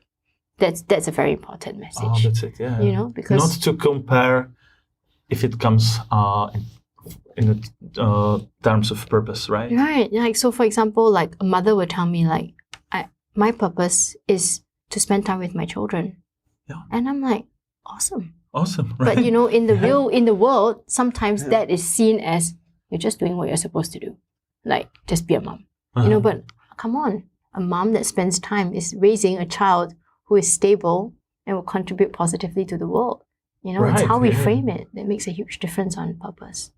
That's a very important message. Oh, that's it, yeah. Because not to compare if it comes in terms of purpose, right? Right. So for example, a mother would tell me my purpose is to spend time with my children. Yeah. And I'm like, awesome. Awesome, right? But in the world, sometimes that is seen as you're just doing what you're supposed to do. Just be a mom. But come on, a mom that spends time is raising a child who is stable and will contribute positively to the world. It's how we frame it that makes a huge difference on purpose.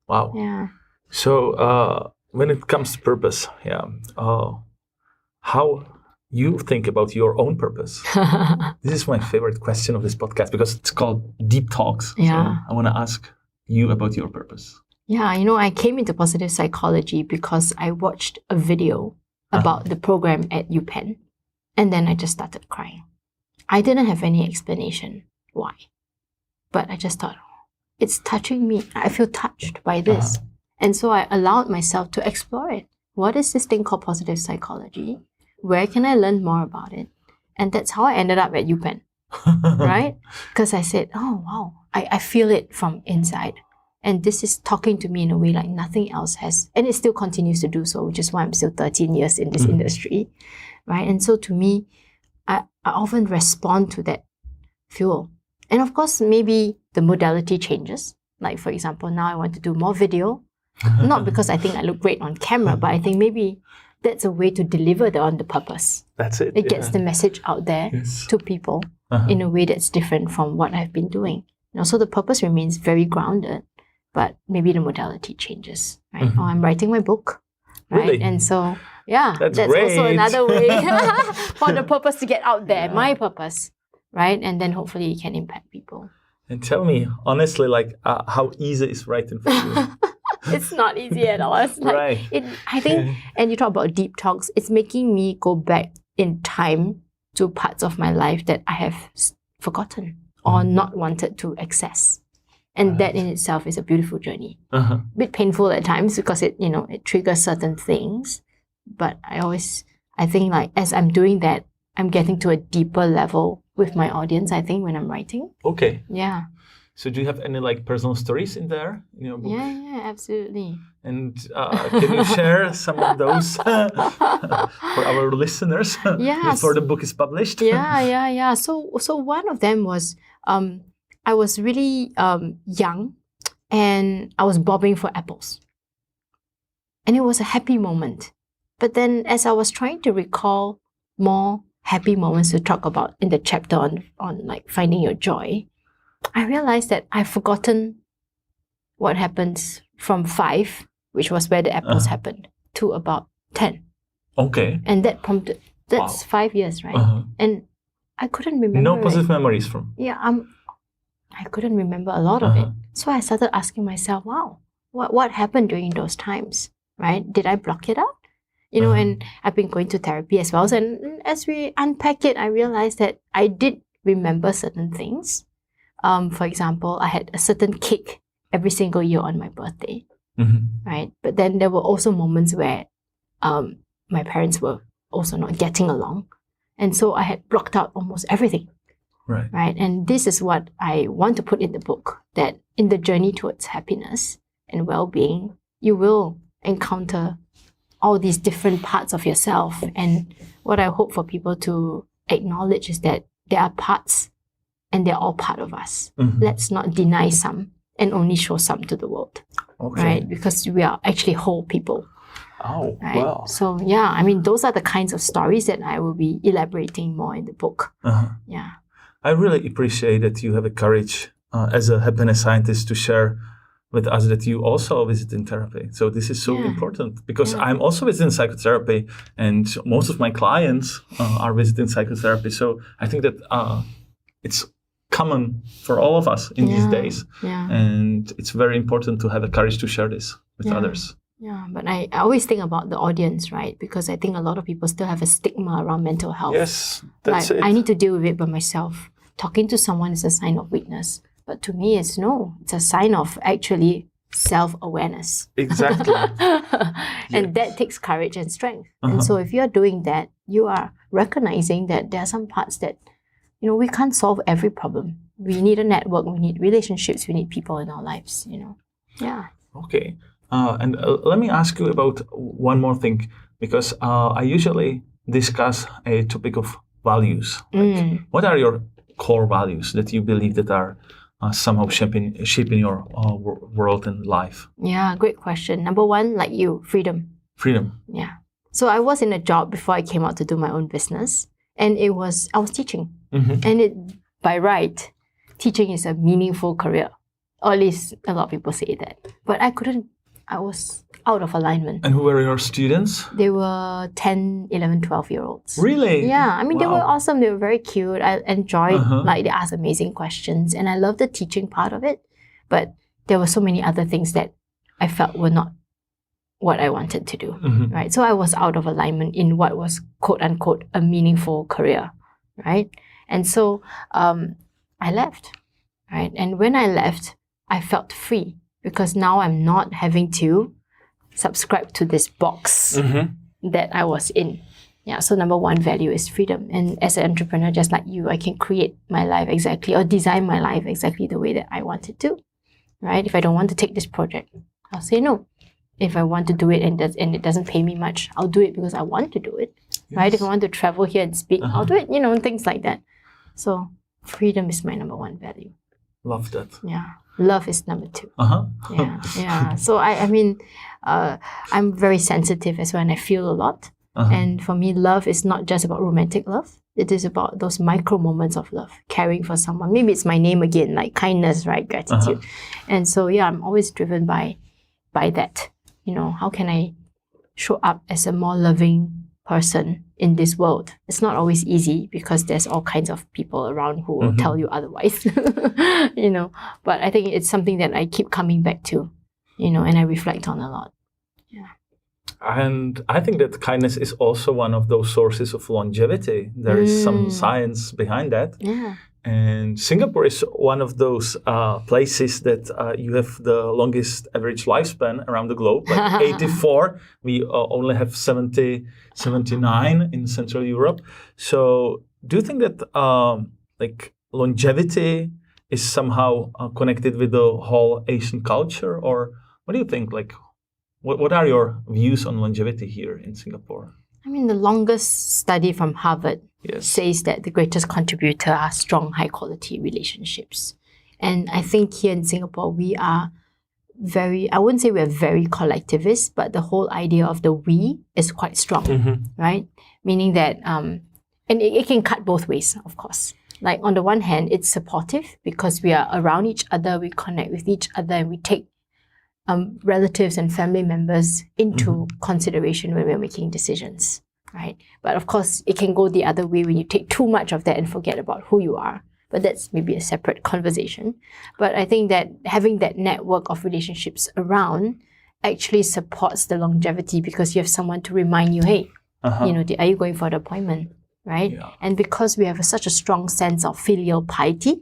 Wow. Yeah. So when it comes to purpose, how you think about your own purpose? This is my favorite question of this podcast because it's called Deep Talks. Yeah. So I want to ask you about your purpose. Yeah, I came into positive psychology because I watched a video about the program at UPenn, and then I just started crying. I didn't have any explanation why, but I just thought, it's touching me. I feel touched by this. And so I allowed myself to explore it. What is this thing called positive psychology? Where can I learn more about it? And that's how I ended up at UPenn, right? Because I said, oh, wow, I feel it from inside. And this is talking to me in a way like nothing else has. And it still continues to do so, which is why I'm still 13 years in this industry, right? And so to me, I often respond to that fuel. And of course, maybe the modality changes. For example, now I want to do more video. Not because I think I look great on camera, but I think maybe that's a way to deliver on the purpose. That's it. It gets the message out there to people in a way that's different from what I've been doing. So the purpose remains very grounded, but maybe the modality changes, right? Or I'm writing my book, right? Really? And so, that's great. also another way for the purpose to get out there, my purpose, right? And then hopefully it can impact people. And tell me, honestly, how easy is writing for you? It's not easy at all. It's I think, and you talk about deep talks, it's making me go back in time to parts of my life that I have forgotten or not wanted to access. And that in itself is a beautiful journey. A bit painful at times because it triggers certain things. But I think as I'm doing that, I'm getting to a deeper level with my audience, I think, when I'm writing. Okay. Yeah. So do you have any like personal stories in there in your book? Yeah, absolutely. And can you share some of those for our listeners before the book is published? Yeah. So one of them was I was really young, and I was bobbing for apples, and it was a happy moment. But then, as I was trying to recall more happy moments to talk about in the chapter on like finding your joy, I realized that I've forgotten what happens from 5, which was where the apples happened, to about 10. Okay. And that prompted, that's 5 years, right? And I couldn't remember. No positive memories from. Yeah, I couldn't remember a lot of it. So I started asking myself, wow, what happened during those times, right? Did I block it out? You know, and I've been going to therapy as well. And as we unpack it, I realized that I did remember certain things. For example, I had a certain cake every single year on my birthday, right? But then there were also moments where my parents were also not getting along. And so I had blocked out almost everything. Right. And this is what I want to put in the book, that in the journey towards happiness and well-being, you will encounter all these different parts of yourself. And what I hope for people to acknowledge is that there are parts and they're all part of us. Let's not deny some and only show some to the world. Right? Because we are actually whole people. Oh, right? wow. So yeah, I mean, those are the kinds of stories that I will be elaborating more in the book. Yeah. I really appreciate that you have the courage as a happiness scientist to share with us that you also visit in therapy. So this is so important because I'm also visiting psychotherapy and most of my clients are visiting psychotherapy. So I think that it's common for all of us in these days. And it's very important to have the courage to share this with others. Yeah, but I always think about the audience, right? Because I think a lot of people still have a stigma around mental health. Yes, that's like, it. I need to deal with it by myself. Talking to someone is a sign of weakness. But to me, it's a sign of actually self-awareness. Exactly. And that takes courage and strength. And so if you're doing that, you are recognizing that there are some parts that, you know, we can't solve every problem. We need a network, we need relationships, we need people in our lives, you know. Yeah. Okay. And let me ask you about one more thing, because I usually discuss a topic of values. Like, what are your core values that you believe that are somehow shaping your world and life? Yeah, great question. Number one, like you, freedom. Freedom. Yeah. So I was in a job before I came out to do my own business, and I was teaching. And by right, teaching is a meaningful career. Or at least a lot of people say that. But I was out of alignment. And who were your students? They were 10, 11, 12-year-olds. Really? Yeah. I mean, they were awesome. They were very cute. I enjoyed, like, they asked amazing questions. And I loved the teaching part of it. But there were so many other things that I felt were not what I wanted to do. Right? So I was out of alignment in what was, quote unquote, a meaningful career. Right? And so I left. Right? And when I left, I felt free. Because now I'm not having to subscribe to this box that I was in. Yeah, so number one value is freedom. And as an entrepreneur, just like you, I can create my life exactly or design my life exactly the way that I want it to. Right? If I don't want to take this project, I'll say no. If I want to do it and it doesn't pay me much, I'll do it because I want to do it. Yes. Right? If I want to travel here and speak, I'll do it, you know, things like that. So freedom is my number one value. Love that. Yeah. Love is number 2. Yeah. So I mean, I'm very sensitive as well, and I feel a lot. And for me, love is not just about romantic love. It is about those micro moments of love, caring for someone. Maybe it's my name again, like kindness, right? Gratitude. And so yeah, I'm always driven by that. You know, how can I show up as a more loving person in this world? It's not always easy because there's all kinds of people around who will tell you otherwise, you know, but I think it's something that I keep coming back to, you know, and I reflect on a lot. Yeah. And I think that kindness is also one of those sources of longevity. There is some science behind that. Yeah. And Singapore is one of those places that you have the longest average lifespan around the globe, like 84. We only have 70, 79 in Central Europe. So do you think that like longevity is somehow connected with the whole Asian culture, or what do you think? Like, what are your views on longevity here in Singapore? I mean, the longest study from Harvard says that the greatest contributor are strong, high-quality relationships. And I think here in Singapore, we are I wouldn't say we're very collectivist, but the whole idea of the we is quite strong, right? Meaning that, and it can cut both ways, of course. Like on the one hand, it's supportive because we are around each other, we connect with each other, and we take relatives and family members into consideration when we're making decisions, right? But of course, it can go the other way when you take too much of that and forget about who you are. But that's maybe a separate conversation. But I think that having that network of relationships around actually supports the longevity because you have someone to remind you, hey, are you going for the appointment, right? Yeah. And because we have such a strong sense of filial piety,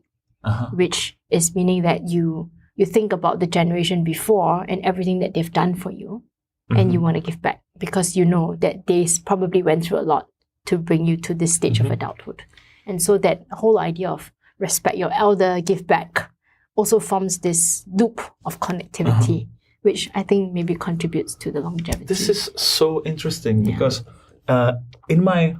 which is meaning that you think about the generation before and everything that they've done for you, and you want to give back because you know that they probably went through a lot to bring you to this stage of adulthood. And so that whole idea of respect your elder, give back, also forms this loop of connectivity, which I think maybe contributes to the longevity. This is so interesting because in my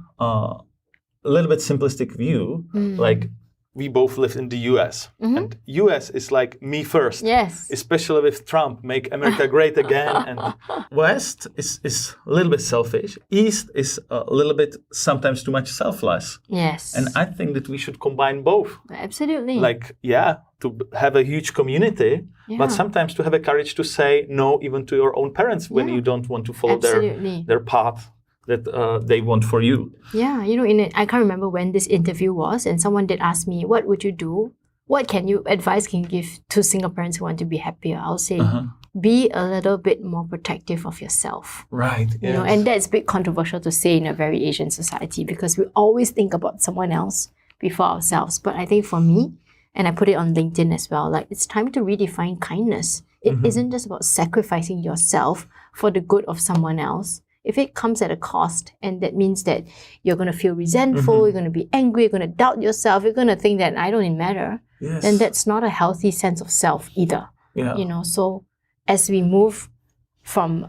little bit simplistic view, like we both live in the US. And US is like me first. Yes. Especially with Trump, make America great again. And West is a little bit selfish. East is a little bit sometimes too much selfless. Yes. And I think that we should combine both. Absolutely. Like, to have a huge community, but sometimes to have a courage to say no even to your own parents when you don't want to follow their path that they want for you. Yeah, I can't remember when this interview was, and someone did ask me, what would you do? What advice can you give to Singaporeans who want to be happier? I'll say, be a little bit more protective of yourself. Right. You know, and that's a bit controversial to say in a very Asian society because we always think about someone else before ourselves. But I think for me, and I put it on LinkedIn as well, like it's time to redefine kindness. It isn't just about sacrificing yourself for the good of someone else. If it comes at a cost, and that means that you're going to feel resentful, you're going to be angry, you're going to doubt yourself, you're going to think that I don't even matter, then that's not a healthy sense of self either. Yeah. So as we move from,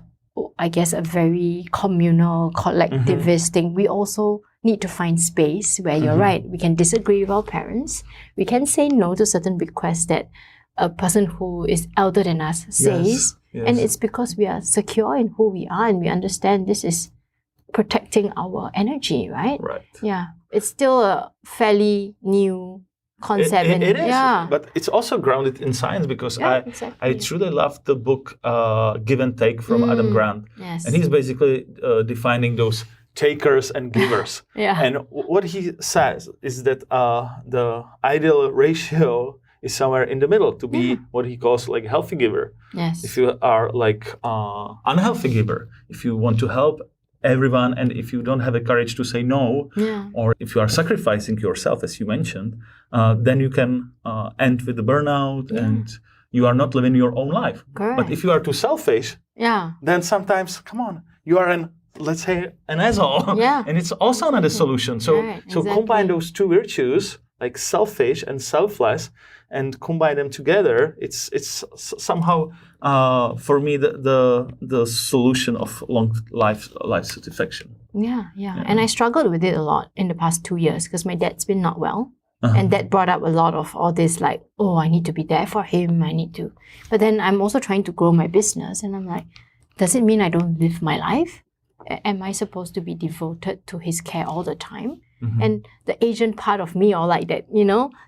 I guess, a very communal, collectivist thing, we also need to find space where you're right. We can disagree with our parents. We can say no to certain requests that a person who is elder than us says. Yes. And it's because we are secure in who we are and we understand this is protecting our energy, right? Right. Yeah. It's still a fairly new concept. It is. Yeah. But it's also grounded in science because I truly love the book Give and Take from Adam Grant. Yes. And he's basically defining those takers and givers. And what he says is that the ideal ratio is somewhere in the middle to be what he calls like a healthy giver. Yes. If you are like unhealthy giver, if you want to help everyone and if you don't have the courage to say no, or if you are sacrificing yourself, as you mentioned, then you can end with the burnout and you are not living your own life. Correct. But if you are too selfish, then sometimes, come on, you are let's say an asshole. And it's also not a solution. So combine those two virtues, like selfish and selfless, and combine them together. It's somehow for me the solution of long life satisfaction. Yeah. And I struggled with it a lot in the past 2 years because my dad's been not well. And that brought up a lot of all this like, oh, I need to be there for him. But then I'm also trying to grow my business. And I'm like, does it mean I don't live my life? Am I supposed to be devoted to his care all the time? And the Asian part of me, or like that,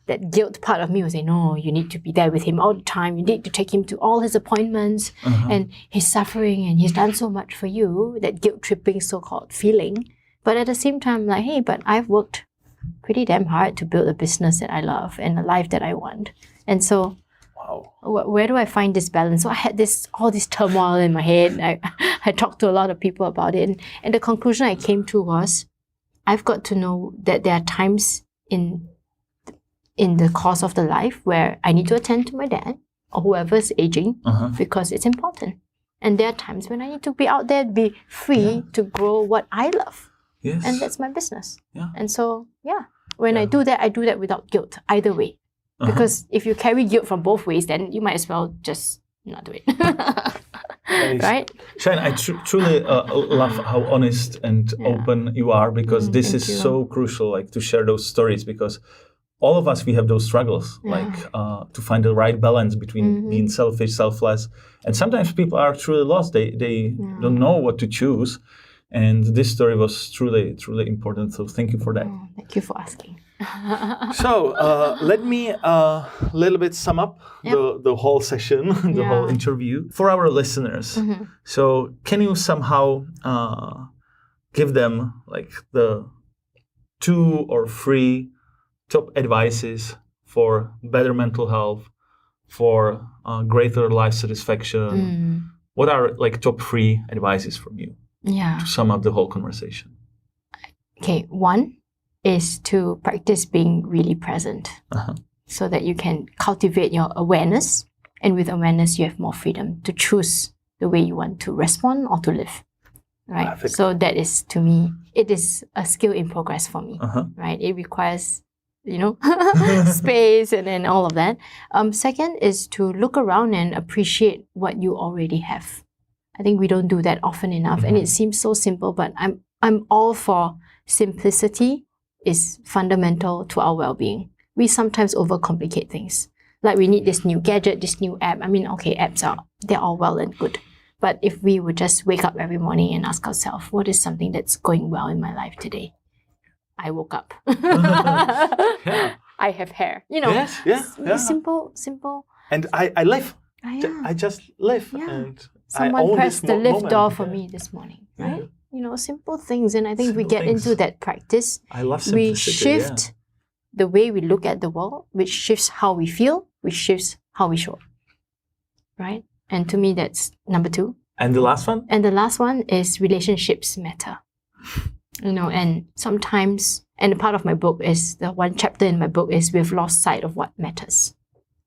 that guilt part of me was saying, no, you need to be there with him all the time. You need to take him to all his appointments and he's suffering and he's done so much for you, that guilt-tripping so-called feeling. But at the same time, like, hey, but I've worked pretty damn hard to build a business that I love and a life that I want. And so where do I find this balance? So I had all this turmoil in my head. I talked to a lot of people about it. And the conclusion I came to was, I've got to know that there are times in the course of the life where I need to attend to my dad or whoever is aging because it's important. And there are times when I need to be out there, be free to grow what I love. Yes. And that's my business. And so, when I do that without guilt, either way. Because if you carry guilt from both ways, then you might as well just not do it. Right? Sha-En, I truly love how honest and open you are, because this is so crucial, like, to share those stories, because all of us, we have those struggles, like to find the right balance between being selfish, selfless, and sometimes people are truly lost. They don't know what to choose, and this story was truly, truly important. So thank you for that. Thank you for asking. So let me a little bit sum up the whole session, the whole interview for our listeners. So can you somehow give them like the 2 or 3 top advices for better mental health, for greater life satisfaction? What are like top 3 advices from you to sum up the whole conversation? Okay, 1 is to practice being really present so that you can cultivate your awareness. And with awareness, you have more freedom to choose the way you want to respond or to live. Right? Perfect. So that is, to me, it is a skill in progress for me. Right? It requires, space and then all of that. Second is to look around and appreciate what you already have. I think we don't do that often enough. And it seems so simple, but I'm all for simplicity is fundamental to our well-being. We sometimes overcomplicate things. Like we need this new gadget, this new app. I mean, okay, they're all well and good. But if we would just wake up every morning and ask ourselves, what is something that's going well in my life today? I woke up. I have hair. Simple. And I live. I just live. And someone pressed the lift door for me this morning, right? Simple things. And I think if we get into that practice, I love simplicity, we shift the way we look at the world, which shifts how we feel, which shifts how we show up, right? And to me, that's number 2. And the last one? And the last one is relationships matter. And sometimes, and a part of my book is, the one chapter in my book is we've lost sight of what matters.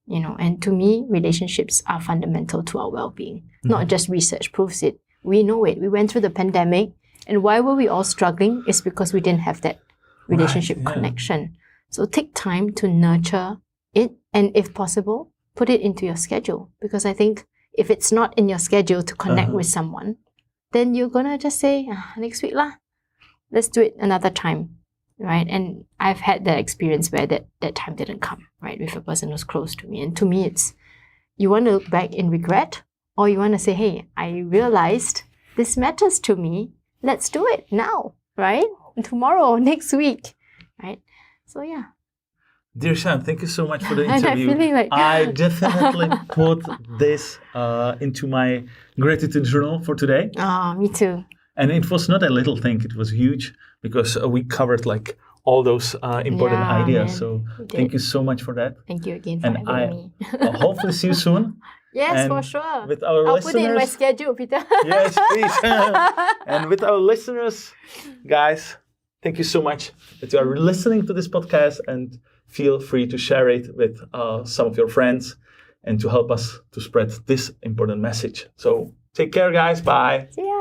And to me, relationships are fundamental to our well-being. Not just research proves it. We know it. We went through the pandemic, and why were we all struggling? It's because we didn't have that relationship connection. So take time to nurture it, and if possible, put it into your schedule. Because I think if it's not in your schedule to connect with someone, then you're gonna just say, next week lah, let's do it another time, right? And I've had that experience where that time didn't come, right, with a person who's close to me. And to me, it's, you want to look back in regret, or you want to say, hey, I realized this matters to me. Let's do it now, right? Tomorrow, next week, right? So yeah. Dear Sha-En, thank you so much for the And interview. I'm feeling like I definitely put this into my gratitude journal for today. Me too. And it was not a little thing, it was huge, because we covered like all those important ideas. Man, So thank you so much for that. Thank you again for And having me. hopefully see you soon. Yes, And for sure. with our I'll listeners, put it in my schedule, Peter. Yes, please. And with our listeners, guys, thank you so much that you are listening to this podcast, and feel free to share it with some of your friends and to help us to spread this important message. So take care, guys. Bye. See ya.